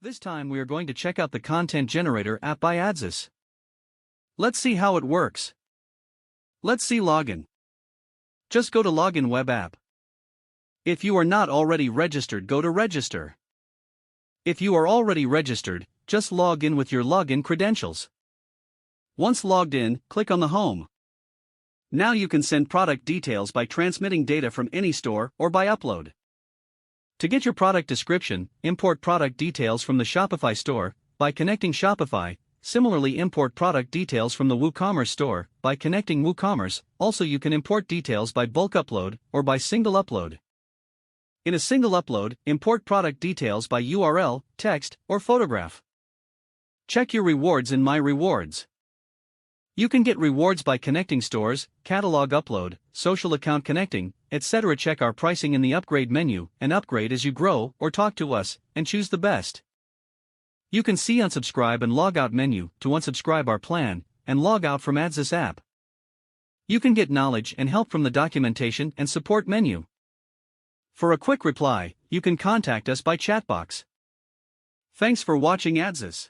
This time we are going to check out the Content Generator app by Adsys. Let's see how it works. Let's see Login. Just go to Login Web App. If you are not already registered, go to Register. If you are already registered, just log in with your login credentials. Once logged in, click on the Home. Now you can send product details by transmitting data from any store or by upload. To get your product description, import product details from the Shopify store by connecting Shopify. Similarly, import product details from the WooCommerce store by connecting WooCommerce. Also, you can import details by bulk upload or by single upload. In a single upload, import product details by URL, text, or photograph. Check your rewards in My Rewards. You can get rewards by connecting stores, catalog upload, social account connecting, etc. Check our pricing in the upgrade menu and upgrade as you grow, or talk to us and choose the best. You can see unsubscribe and log out menu to unsubscribe our plan and log out from Adsys app. You can get knowledge and help from the documentation and support menu. For a quick reply, you can contact us by chat box. Thanks for watching Adsys.